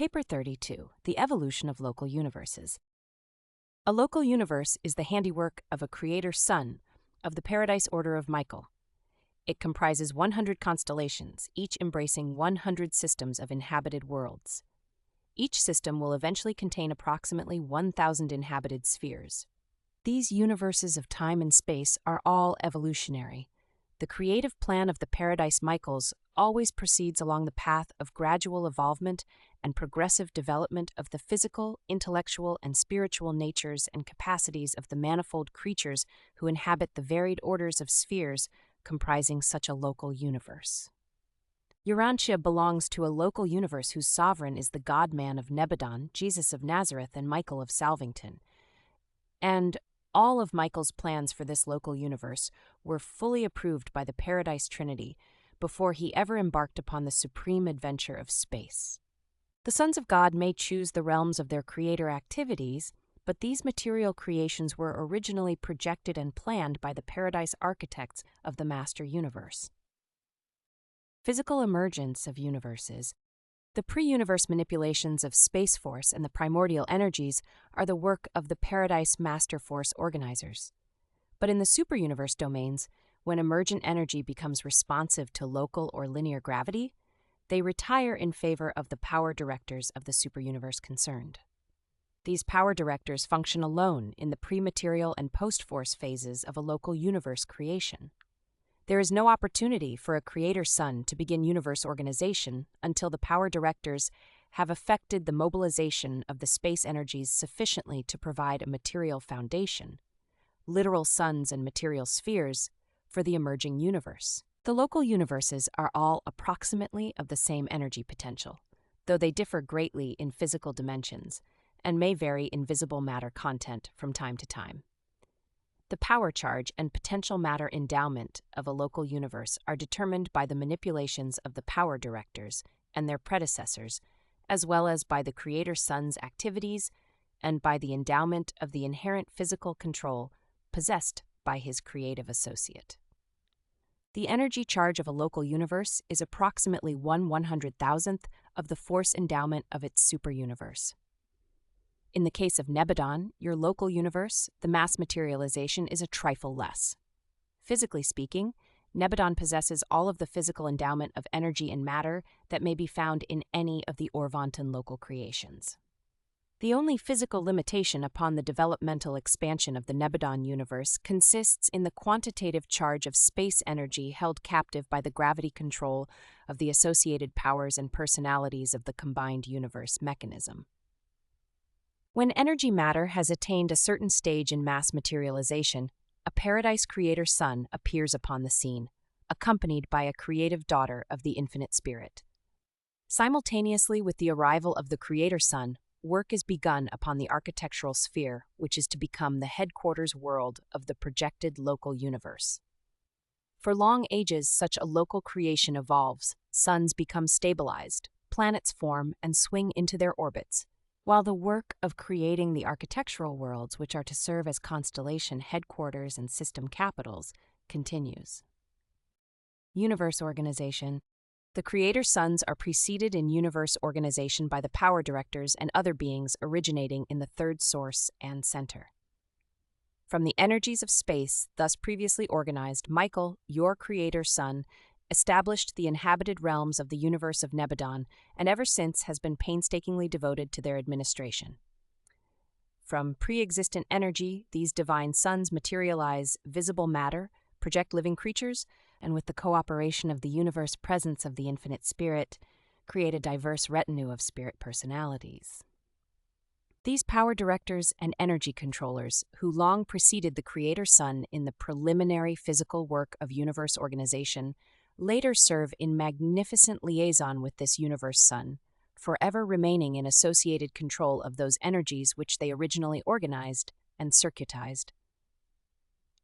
Paper 32, The Evolution of Local Universes. A local universe is the handiwork of a creator son of the Paradise Order of Michael. It comprises 100 constellations, each embracing 100 systems of inhabited worlds. Each system will eventually contain approximately 1,000 inhabited spheres. These universes of time and space are all evolutionary. The creative plan of the Paradise Michaels always proceeds along the path of gradual evolvement and progressive development of the physical, intellectual, and spiritual natures and capacities of the manifold creatures who inhabit the varied orders of spheres comprising such a local universe. Urantia belongs to a local universe whose sovereign is the God-man of Nebadon, Jesus of Nazareth, and Michael of Salvington. And all of Michael's plans for this local universe were fully approved by the Paradise Trinity before he ever embarked upon the supreme adventure of space. The sons of God may choose the realms of their creator activities, but these material creations were originally projected and planned by the Paradise architects of the master universe. Physical emergence of universes. The pre-universe manipulations of space force and the primordial energies are the work of the Paradise Master Force organizers. But in the superuniverse domains, when emergent energy becomes responsive to local or linear gravity, they retire in favor of the power directors of the superuniverse concerned. These power directors function alone in the pre-material and post-force phases of a local universe creation. There is no opportunity for a creator son to begin universe organization until the power directors have effected the mobilization of the space energies sufficiently to provide a material foundation, literal suns and material spheres, for the emerging universe. The local universes are all approximately of the same energy potential, though they differ greatly in physical dimensions and may vary in visible matter content from time to time. The power charge and potential matter endowment of a local universe are determined by the manipulations of the power directors and their predecessors, as well as by the creator son's activities and by the endowment of the inherent physical control possessed by his creative associate. The energy charge of a local universe is approximately 1/100,000th of the force endowment of its superuniverse. In the case of Nebadon, your local universe, the mass materialization is a trifle less. Physically speaking, Nebadon possesses all of the physical endowment of energy and matter that may be found in any of the Orvanton local creations. The only physical limitation upon the developmental expansion of the Nebadon universe consists in the quantitative charge of space energy held captive by the gravity control of the associated powers and personalities of the combined universe mechanism. When energy matter has attained a certain stage in mass materialization, a Paradise Creator Son appears upon the scene, accompanied by a creative daughter of the Infinite Spirit. Simultaneously with the arrival of the Creator Son, work is begun upon the architectural sphere, which is to become the headquarters world of the projected local universe. For long ages, such a local creation evolves, suns become stabilized, planets form and swing into their orbits, while the work of creating the architectural worlds, which are to serve as constellation headquarters and system capitals, continues. Universe organization. The creator sons are preceded in universe organization by the power directors and other beings originating in the third source and center. From the energies of space, thus previously organized, Michael, your creator son, established the inhabited realms of the universe of Nebadon, and ever since has been painstakingly devoted to their administration. From pre-existent energy, these divine sons materialize visible matter, project living creatures, and with the cooperation of the universe presence of the Infinite Spirit, create a diverse retinue of spirit personalities. These power directors and energy controllers, who long preceded the Creator Son in the preliminary physical work of universe organization, later serve in magnificent liaison with this universe sun, forever remaining in associated control of those energies which they originally organized and circuitized.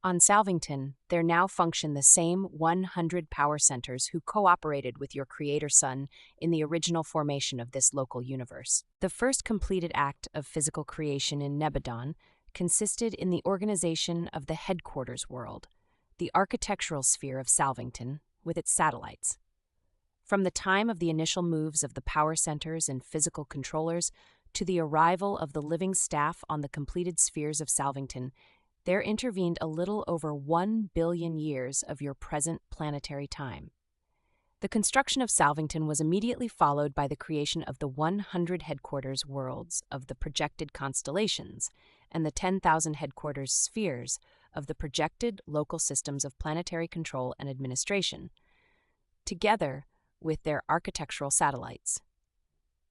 On Salvington, there now function the same 100 power centers who cooperated with your Creator Son in the original formation of this local universe. The first completed act of physical creation in Nebadon consisted in the organization of the headquarters world, the architectural sphere of Salvington, with its satellites. From the time of the initial moves of the power centers and physical controllers to the arrival of the living staff on the completed spheres of Salvington, there intervened a little over 1 billion years of your present planetary time. The construction of Salvington was immediately followed by the creation of the 100 headquarters worlds of the projected constellations and the 10,000 headquarters spheres of the projected local systems of planetary control and administration, together with their architectural satellites.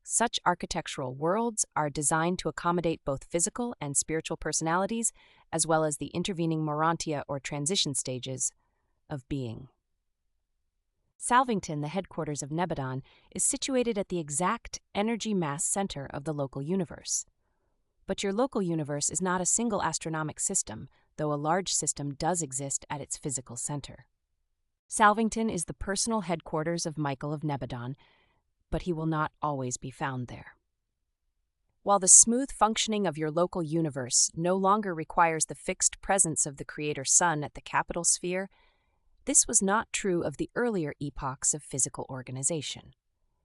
Such architectural worlds are designed to accommodate both physical and spiritual personalities, as well as the intervening morantia or transition stages of being. Salvington, the headquarters of Nebadon, is situated at the exact energy mass center of the local universe. But your local universe is not a single astronomic system, though a large system does exist at its physical center. Salvington is the personal headquarters of Michael of Nebadon, but he will not always be found there. While the smooth functioning of your local universe no longer requires the fixed presence of the Creator Sun at the capital sphere, this was not true of the earlier epochs of physical organization.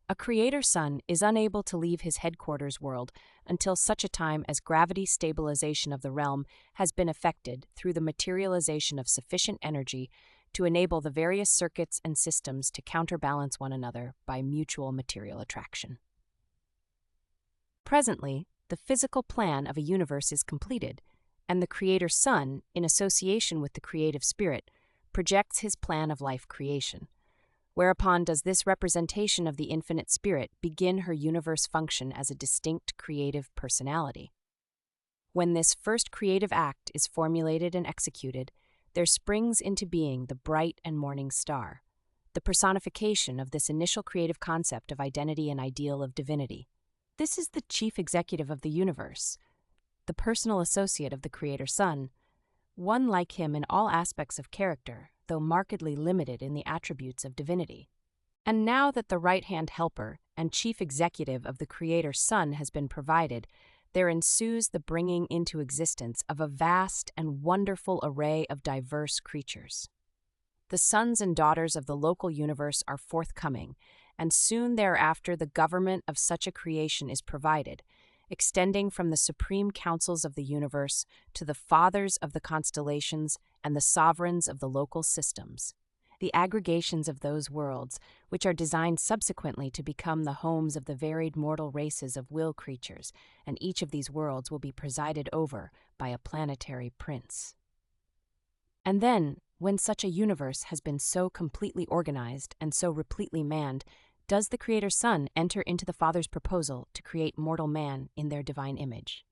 A Creator Sun is unable to leave his headquarters world until such a time as gravity stabilization of the realm has been effected through the materialization of sufficient energy to enable the various circuits and systems to counterbalance one another by mutual material attraction. Presently, the physical plan of a universe is completed, and the Creator Sun, in association with the creative spirit, projects his plan of life creation. Whereupon does this representation of the infinite spirit begin her universe function as a distinct creative personality. When this first creative act is formulated and executed, there springs into being the bright and morning star, the personification of this initial creative concept of identity and ideal of divinity. This is the chief executive of the universe, the personal associate of the Creator Sun, one like him in all aspects of character, though markedly limited in the attributes of divinity. And now that the right-hand helper and chief executive of the Creator Sun has been provided, there ensues the bringing into existence of a vast and wonderful array of diverse creatures. The sons and daughters of the local universe are forthcoming, and soon thereafter the government of such a creation is provided, extending from the supreme councils of the universe to the fathers of the constellations and the sovereigns of the local systems, the aggregations of those worlds, which are designed subsequently to become the homes of the varied mortal races of will creatures, and each of these worlds will be presided over by a planetary prince. And then, when such a universe has been so completely organized and so repletely manned, does the Creator Sun enter into the Father's proposal to create mortal man in their divine image.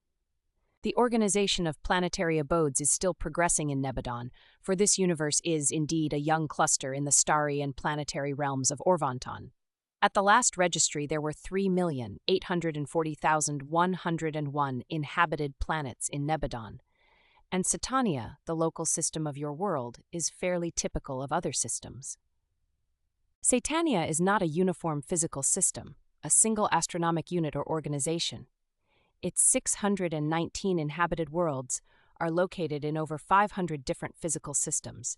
The organization of planetary abodes is still progressing in Nebadon, for this universe is, indeed, a young cluster in the starry and planetary realms of Orvanton. At the last registry there were 3,840,101 inhabited planets in Nebadon, and Satania, the local system of your world, is fairly typical of other systems. Satania is not a uniform physical system, a single astronomic unit or organization. Its 619 inhabited worlds are located in over 500 different physical systems.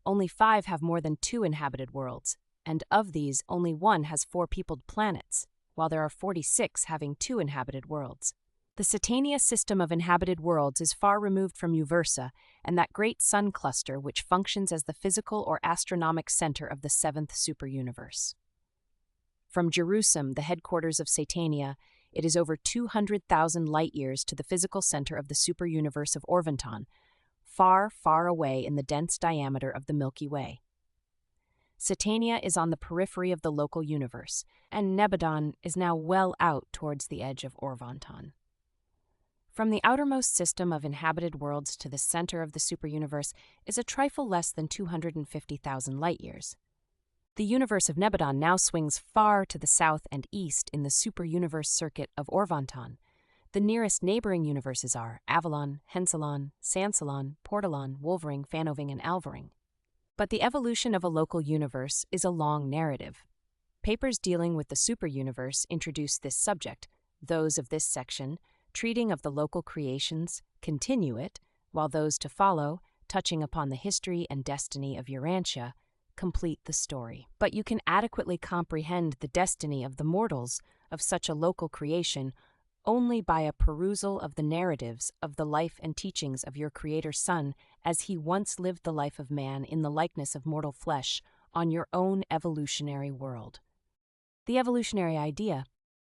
Only 5 have more than 2 inhabited worlds, and of these, only 1 has 4 peopled planets, while there are 46 having 2 inhabited worlds. The Satania system of inhabited worlds is far removed from Uversa and that great sun cluster which functions as the physical or astronomic center of the 7th superuniverse. From Jerusalem, the headquarters of Satania, it is over 200,000 light-years to the physical center of the superuniverse of Orvanton, far, far away in the dense diameter of the Milky Way. Satania is on the periphery of the local universe, and Nebadon is now well out towards the edge of Orvanton. From the outermost system of inhabited worlds to the center of the superuniverse is a trifle less than 250,000 light-years. The universe of Nebadon now swings far to the south and east in the superuniverse circuit of Orvanton. The nearest neighboring universes are Avalon, Hensalon, Sansalon, Portalon, Wolvering, Fanoving, and Alvaring. But the evolution of a local universe is a long narrative. Papers dealing with the superuniverse introduce this subject. Those of this section, treating of the local creations, continue it, while those to follow, touching upon the history and destiny of Urantia, complete the story, but you can adequately comprehend the destiny of the mortals of such a local creation only by a perusal of the narratives of the life and teachings of your Creator Son as he once lived the life of man in the likeness of mortal flesh on your own evolutionary world. The evolutionary idea,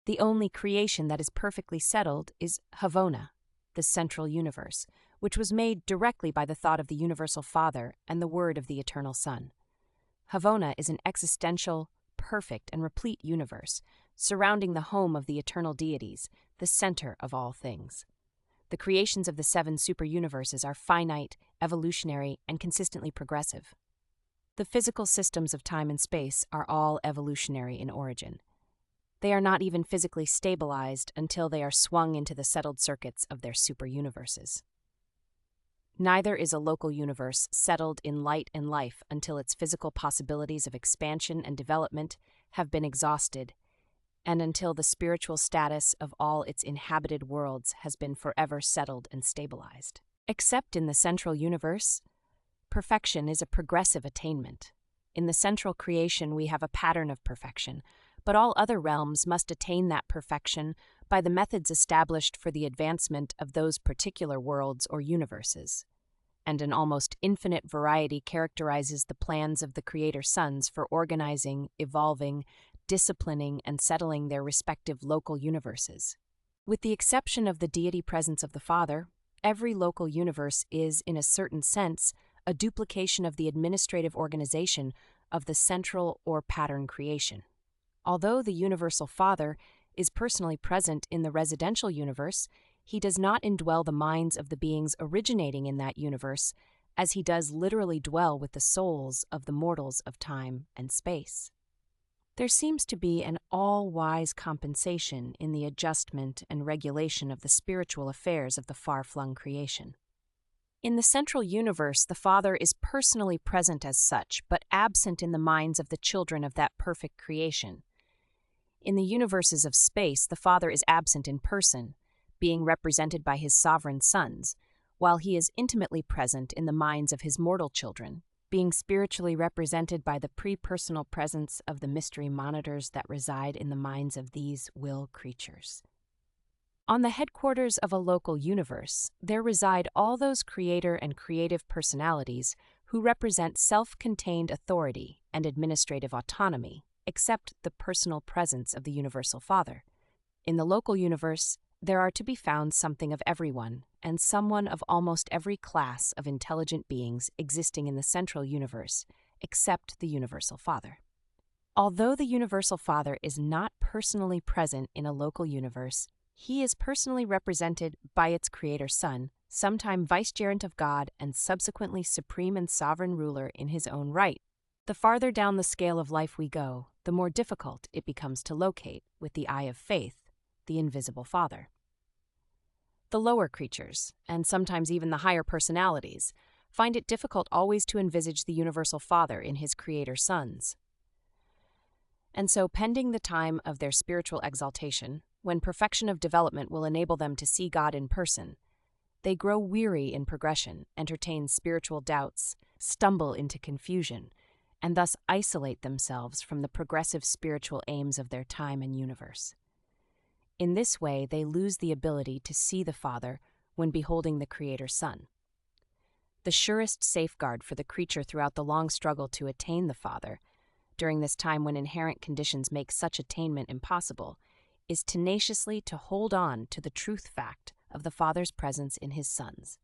the only creation that is perfectly settled, is Havona, the central universe, which was made directly by the thought of the Universal Father and the Word of the Eternal Son. Havona is an existential, perfect, and replete universe, surrounding the home of the eternal deities, the center of all things. The creations of the 7 super-universes are finite, evolutionary, and consistently progressive. The physical systems of time and space are all evolutionary in origin. They are not even physically stabilized until they are swung into the settled circuits of their super-universes. Neither is a local universe settled in light and life until its physical possibilities of expansion and development have been exhausted, and until the spiritual status of all its inhabited worlds has been forever settled and stabilized. Except in the central universe, perfection is a progressive attainment. In the central creation, we have a pattern of perfection, but all other realms must attain that perfection by the methods established for the advancement of those particular worlds or universes. And an almost infinite variety characterizes the plans of the Creator Sons for organizing, evolving, disciplining, and settling their respective local universes. With the exception of the deity presence of the Father, every local universe is, in a certain sense, a duplication of the administrative organization of the central or pattern creation. Although the Universal Father is personally present in the residential universe, he does not indwell the minds of the beings originating in that universe, as he does literally dwell with the souls of the mortals of time and space. There seems to be an all-wise compensation in the adjustment and regulation of the spiritual affairs of the far-flung creation. In the central universe, the Father is personally present as such, but absent in the minds of the children of that perfect creation. In the universes of space, the Father is absent in person, being represented by his sovereign sons, while he is intimately present in the minds of his mortal children, being spiritually represented by the pre-personal presence of the mystery monitors that reside in the minds of these will creatures. On the headquarters of a local universe, there reside all those creator and creative personalities who represent self-contained authority and administrative autonomy, except the personal presence of the Universal Father. In the local universe, there are to be found something of everyone, and someone of almost every class of intelligent beings existing in the central universe, except the Universal Father. Although the Universal Father is not personally present in a local universe, he is personally represented by its Creator Son, sometime vicegerent of God and subsequently supreme and sovereign ruler in his own right. The farther down the scale of life we go, the more difficult it becomes to locate, with the eye of faith, the invisible Father. The lower creatures, and sometimes even the higher personalities, find it difficult always to envisage the Universal Father in his Creator Sons. And so, pending the time of their spiritual exaltation, when perfection of development will enable them to see God in person, they grow weary in progression, entertain spiritual doubts, stumble into confusion, and thus isolate themselves from the progressive spiritual aims of their time and universe. In this way, they lose the ability to see the Father when beholding the Creator Son. The surest safeguard for the creature throughout the long struggle to attain the Father, during this time when inherent conditions make such attainment impossible, is tenaciously to hold on to the truth fact of the Father's presence in his sons.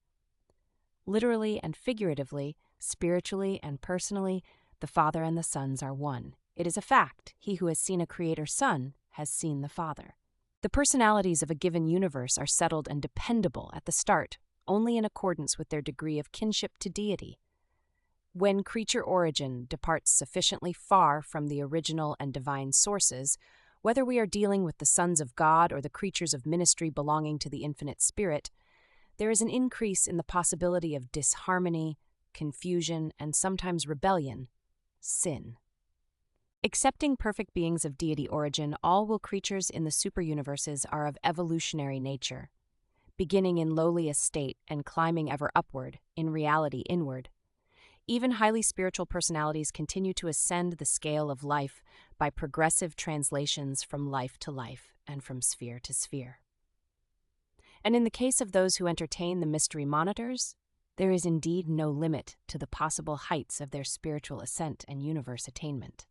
Literally and figuratively, spiritually and personally, the Father and the sons are one. It is a fact. He who has seen a Creator Son has seen the Father. The personalities of a given universe are settled and dependable at the start, only in accordance with their degree of kinship to deity. When creature origin departs sufficiently far from the original and divine sources, whether we are dealing with the sons of God or the creatures of ministry belonging to the infinite Spirit, there is an increase in the possibility of disharmony, confusion, and sometimes rebellion, sin. Excepting perfect beings of deity origin, all will creatures in the superuniverses are of evolutionary nature, beginning in lowly estate and climbing ever upward, in reality inward. even highly spiritual personalities continue to ascend the scale of life by progressive translations from life to life and from sphere to sphere. And in the case of those who entertain the mystery monitors, there is indeed no limit to the possible heights of their spiritual ascent and universe attainment.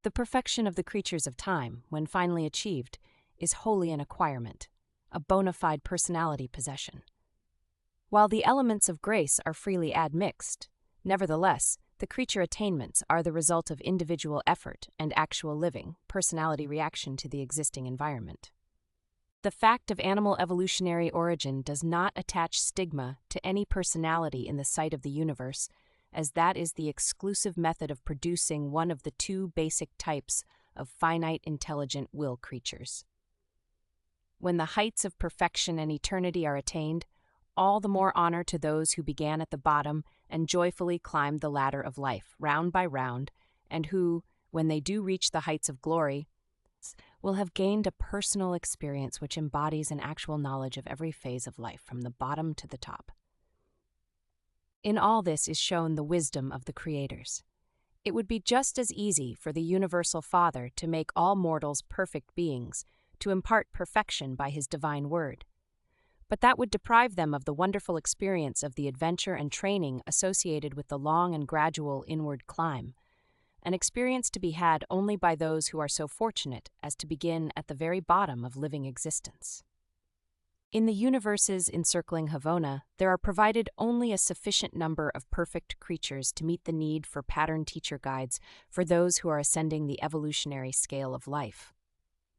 The perfection of the creatures of time, when finally achieved, is wholly an acquirement, a bona fide personality possession. While the elements of grace are freely admixed, nevertheless, the creature attainments are the result of individual effort and actual living, personality reaction to the existing environment. The fact of animal evolutionary origin does not attach stigma to any personality in the sight of the universe, as that is the exclusive method of producing one of the two basic types of finite intelligent will creatures. When the heights of perfection and eternity are attained, all the more honor to those who began at the bottom and joyfully climbed the ladder of life, round by round, and who, when they do reach the heights of glory, will have gained a personal experience which embodies an actual knowledge of every phase of life from the bottom to the top. In all this is shown the wisdom of the creators. It would be just as easy for the Universal Father to make all mortals perfect beings, to impart perfection by his divine word. But that would deprive them of the wonderful experience of the adventure and training associated with the long and gradual inward climb, an experience to be had only by those who are so fortunate as to begin at the very bottom of living existence. In the universes encircling Havona, there are provided only a sufficient number of perfect creatures to meet the need for pattern teacher guides for those who are ascending the evolutionary scale of life.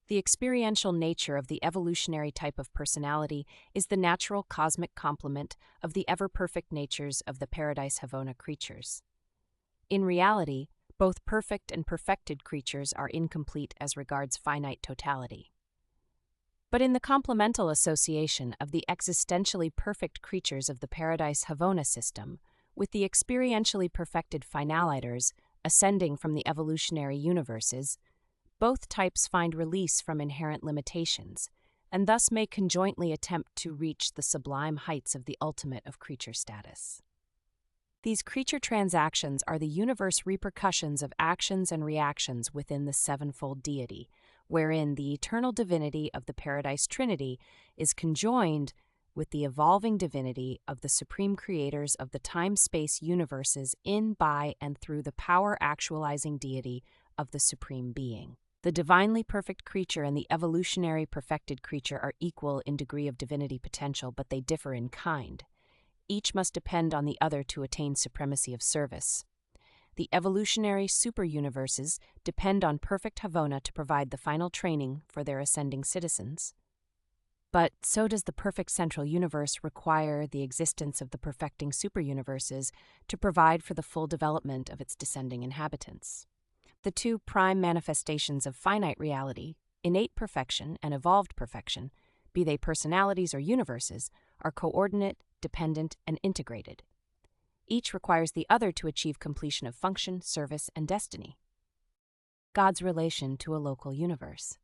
The experiential nature of the evolutionary type of personality is the natural cosmic complement of the ever-perfect natures of the Paradise Havona creatures. In reality, both perfect and perfected creatures are incomplete as regards finite totality. But in the complemental association of the existentially perfect creatures of the Paradise Havona system, with the experientially perfected finaliters ascending from the evolutionary universes, both types find release from inherent limitations, and thus may conjointly attempt to reach the sublime heights of the ultimate of creature status. These creature transactions are the universe repercussions of actions and reactions within the sevenfold deity, wherein the eternal divinity of the Paradise Trinity is conjoined with the evolving divinity of the supreme creators of the time-space universes in, by, and through the power-actualizing deity of the Supreme Being. The divinely perfect creature and the evolutionary perfected creature are equal in degree of divinity potential, but they differ in kind. Each must depend on the other to attain supremacy of service. The evolutionary super-universes depend on perfect Havona to provide the final training for their ascending citizens. But so does the perfect central universe require the existence of the perfecting super-universes to provide for the full development of its descending inhabitants. The two prime manifestations of finite reality, innate perfection and evolved perfection, be they personalities or universes, are coordinate, dependent, and integrated. Each requires the other to achieve completion of function, service, and destiny. God's relation to a local universe.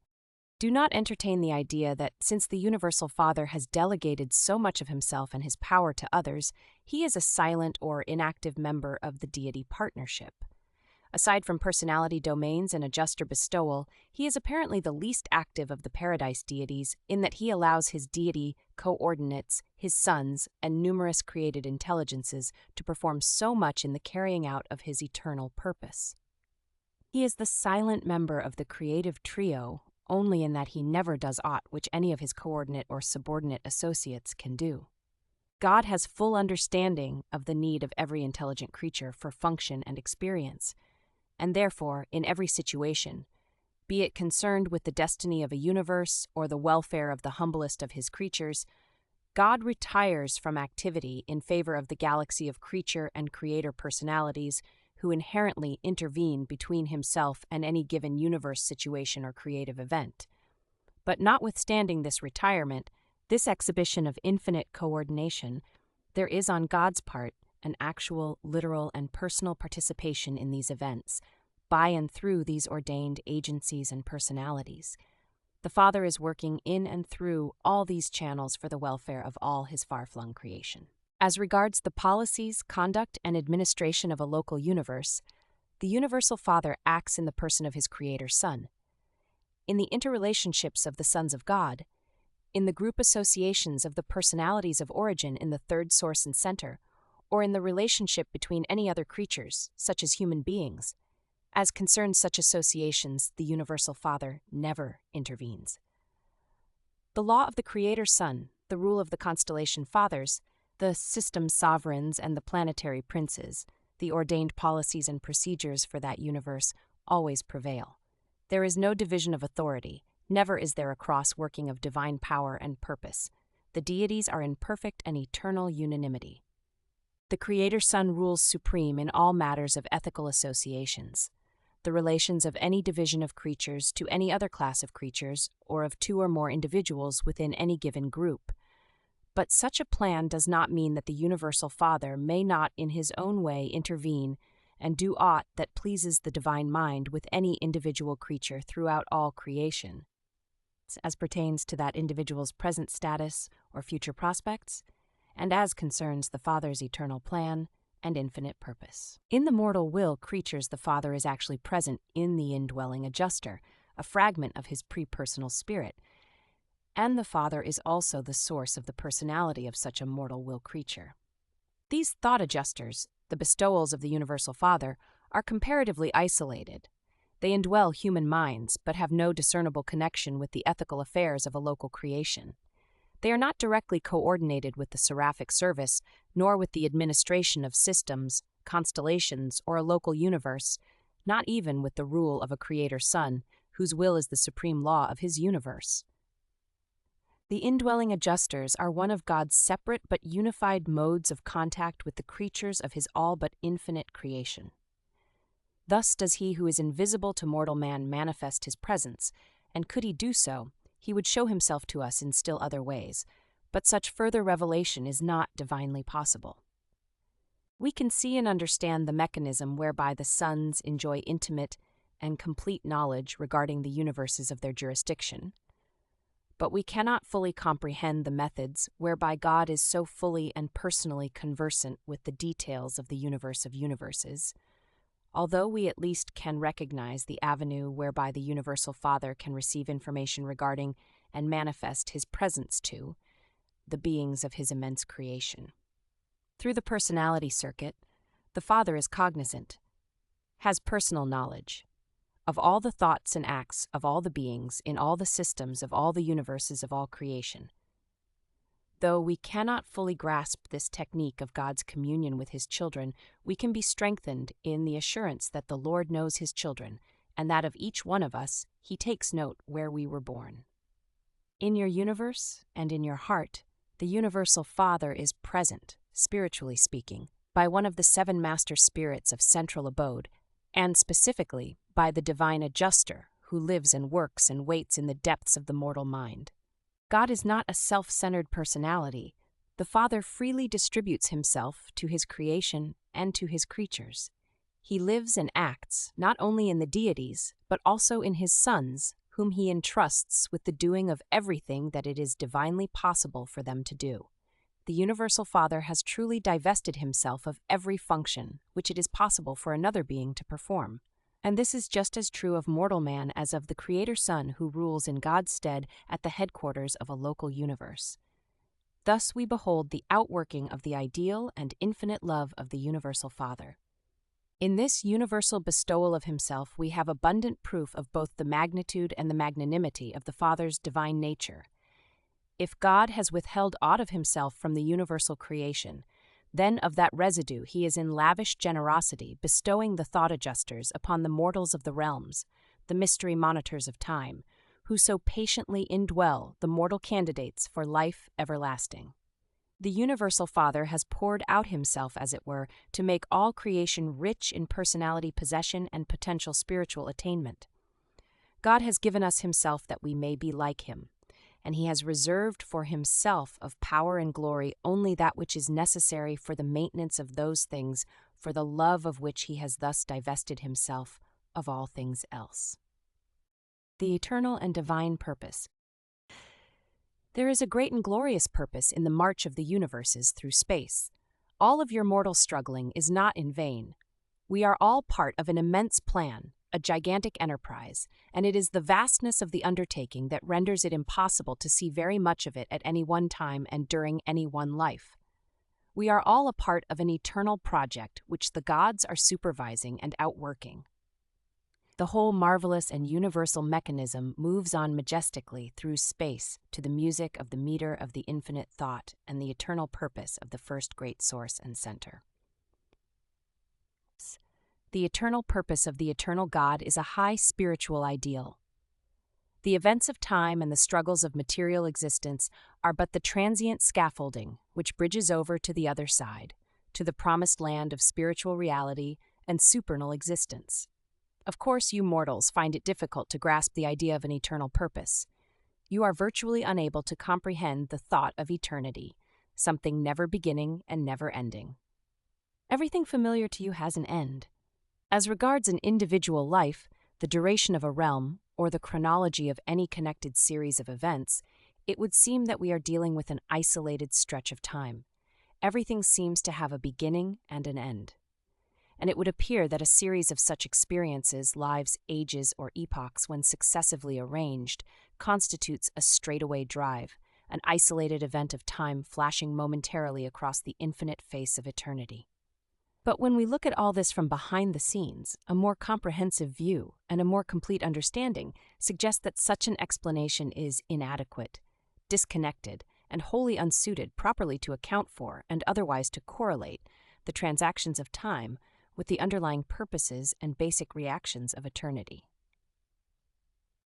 Do not entertain the idea that since the Universal Father has delegated so much of himself and his power to others, he is a silent or inactive member of the deity partnership. Aside from personality domains and adjuster bestowal, he is apparently the least active of the paradise deities in that he allows his deity coordinates, his sons, and numerous created intelligences to perform so much in the carrying out of his eternal purpose. He is the silent member of the creative trio only in that he never does aught which any of his coordinate or subordinate associates can do. God has full understanding of the need of every intelligent creature for function and experience, and therefore, in every situation, be it concerned with the destiny of a universe or the welfare of the humblest of his creatures, God retires from activity in favor of the galaxy of creature and creator personalities who inherently intervene between himself and any given universe situation or creative event. But notwithstanding this retirement, this exhibition of infinite coordination, there is on God's part an actual, literal, and personal participation in these events, by and through these ordained agencies and personalities. The Father is working in and through all these channels for the welfare of all his far-flung creation. As regards the policies, conduct, and administration of a local universe, the Universal Father acts in the person of his Creator Son. In the interrelationships of the sons of God, in the group associations of the personalities of origin in the third source and center, or in the relationship between any other creatures, such as human beings. As concerns such associations, the Universal Father never intervenes. The law of the Creator Son, the rule of the constellation fathers, the system sovereigns and the planetary princes, the ordained policies and procedures for that universe always prevail. There is no division of authority, never is there a cross-working of divine power and purpose. The deities are in perfect and eternal unanimity. The Creator Son rules supreme in all matters of ethical associations, the relations of any division of creatures to any other class of creatures, or of two or more individuals within any given group. But such a plan does not mean that the Universal Father may not in his own way intervene and do aught that pleases the divine mind with any individual creature throughout all creation, as pertains to that individual's present status or future prospects, and as concerns the Father's eternal plan and infinite purpose. In the mortal will creatures, the Father is actually present in the indwelling adjuster, a fragment of his pre-personal spirit, and the Father is also the source of the personality of such a mortal will creature. These thought adjusters, the bestowals of the Universal Father, are comparatively isolated. They indwell human minds, but have no discernible connection with the ethical affairs of a local creation. They are not directly coordinated with the seraphic service, nor with the administration of systems, constellations, or a local universe, not even with the rule of a Creator Son, whose will is the supreme law of his universe. The indwelling adjusters are one of God's separate but unified modes of contact with the creatures of his all but infinite creation. Thus does he who is invisible to mortal man manifest his presence, and could he do so, he would show himself to us in still other ways, but such further revelation is not divinely possible. We can see and understand the mechanism whereby the sons enjoy intimate and complete knowledge regarding the universes of their jurisdiction, but we cannot fully comprehend the methods whereby God is so fully and personally conversant with the details of the universe of universes, although we at least can recognize the avenue whereby the Universal Father can receive information regarding and manifest his presence to the beings of his immense creation. Through the personality circuit, the Father is cognizant, has personal knowledge, of all the thoughts and acts of all the beings in all the systems of all the universes of all creation. Though we cannot fully grasp this technique of God's communion with his children, we can be strengthened in the assurance that the Lord knows his children, and that of each one of us he takes note where we were born. In your universe and in your heart, the Universal Father is present, spiritually speaking, by one of the seven master spirits of central abode, and specifically by the divine adjuster who lives and works and waits in the depths of the mortal mind. God is not a self-centered personality. The Father freely distributes himself to his creation and to his creatures. He lives and acts not only in the deities, but also in his sons, whom he entrusts with the doing of everything that it is divinely possible for them to do. The Universal Father has truly divested himself of every function which it is possible for another being to perform. And this is just as true of mortal man as of the Creator Son who rules in God's stead at the headquarters of a local universe. Thus we behold the outworking of the ideal and infinite love of the Universal Father. In this universal bestowal of himself we have abundant proof of both the magnitude and the magnanimity of the Father's divine nature. If God has withheld aught of himself from the universal creation, then of that residue he is in lavish generosity bestowing the thought adjusters upon the mortals of the realms, the mystery monitors of time, who so patiently indwell the mortal candidates for life everlasting. The Universal Father has poured out himself, as it were, to make all creation rich in personality possession and potential spiritual attainment. God has given us himself that we may be like him, and he has reserved for himself of power and glory only that which is necessary for the maintenance of those things, for the love of which he has thus divested himself of all things else. The eternal and divine purpose. There is a great and glorious purpose in the march of the universes through space. All of your mortal struggling is not in vain. We are all part of an immense plan, a gigantic enterprise, and it is the vastness of the undertaking that renders it impossible to see very much of it at any one time and during any one life. We are all a part of an eternal project which the gods are supervising and outworking. The whole marvelous and universal mechanism moves on majestically through space to the music of the meter of the infinite thought and the eternal purpose of the first great source and center. The eternal purpose of the eternal God is a high spiritual ideal. The events of time and the struggles of material existence are but the transient scaffolding which bridges over to the other side, to the promised land of spiritual reality and supernal existence. Of course, you mortals find it difficult to grasp the idea of an eternal purpose. You are virtually unable to comprehend the thought of eternity, something never beginning and never ending. Everything familiar to you has an end. As regards an individual life, the duration of a realm, or the chronology of any connected series of events, it would seem that we are dealing with an isolated stretch of time. Everything seems to have a beginning and an end. And it would appear that a series of such experiences, lives, ages, or epochs, when successively arranged, constitutes a straightaway drive, an isolated event of time flashing momentarily across the infinite face of eternity. But when we look at all this from behind the scenes, a more comprehensive view and a more complete understanding suggest that such an explanation is inadequate, disconnected, and wholly unsuited properly to account for and otherwise to correlate the transactions of time with the underlying purposes and basic reactions of eternity.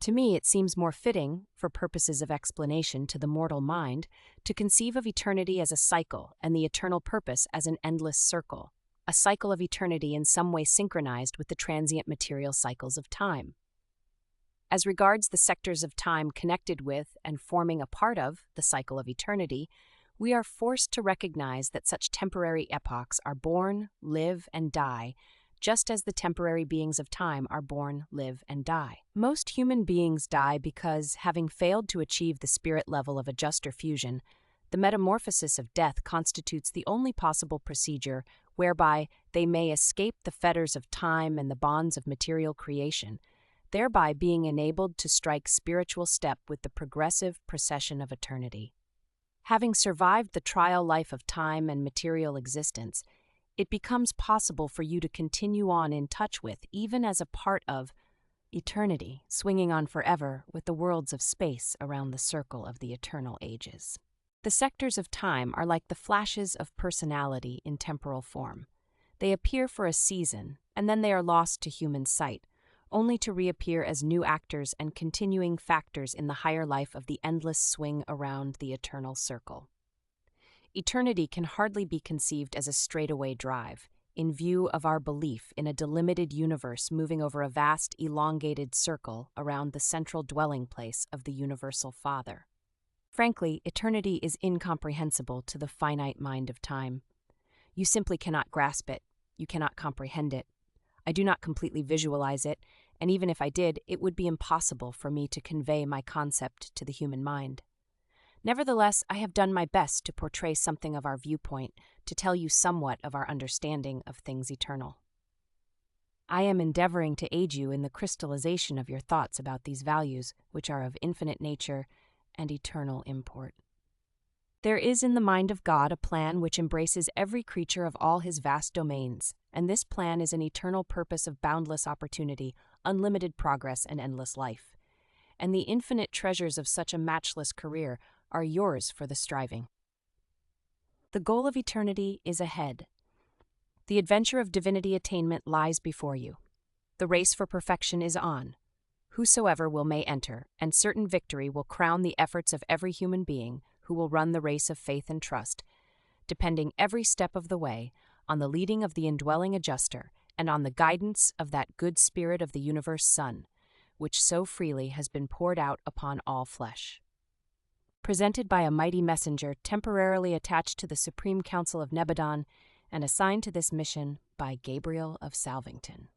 To me, it seems more fitting, for purposes of explanation to the mortal mind, to conceive of eternity as a cycle and the eternal purpose as an endless circle, a cycle of eternity in some way synchronized with the transient material cycles of time. As regards the sectors of time connected with and forming a part of the cycle of eternity, we are forced to recognize that such temporary epochs are born, live, and die, just as the temporary beings of time are born, live, and die. Most human beings die because, having failed to achieve the spirit level of adjuster fusion, the metamorphosis of death constitutes the only possible procedure whereby they may escape the fetters of time and the bonds of material creation, thereby being enabled to strike spiritual step with the progressive procession of eternity. Having survived the trial life of time and material existence, it becomes possible for you to continue on in touch with, even as a part of, eternity, swinging on forever with the worlds of space around the circle of the eternal ages. The sectors of time are like the flashes of personality in temporal form. They appear for a season, and then they are lost to human sight, only to reappear as new actors and continuing factors in the higher life of the endless swing around the eternal circle. Eternity can hardly be conceived as a straightaway drive, in view of our belief in a delimited universe moving over a vast, elongated circle around the central dwelling place of the Universal Father. Frankly, eternity is incomprehensible to the finite mind of time. You simply cannot grasp it. You cannot comprehend it. I do not completely visualize it, and even if I did, it would be impossible for me to convey my concept to the human mind. Nevertheless, I have done my best to portray something of our viewpoint, to tell you somewhat of our understanding of things eternal. I am endeavoring to aid you in the crystallization of your thoughts about these values, which are of infinite nature and eternal import. There is in the mind of God a plan which embraces every creature of all his vast domains, and this plan is an eternal purpose of boundless opportunity, unlimited progress, and endless life. And the infinite treasures of such a matchless career are yours for the striving. The goal of eternity is ahead. The adventure of divinity attainment lies before you. The race for perfection is on. Whosoever may enter, and certain victory will crown the efforts of every human being who will run the race of faith and trust, depending every step of the way on the leading of the indwelling adjuster and on the guidance of that good spirit of the universe Son, which so freely has been poured out upon all flesh. Presented by a mighty messenger temporarily attached to the Supreme Council of Nebadon and assigned to this mission by Gabriel of Salvington.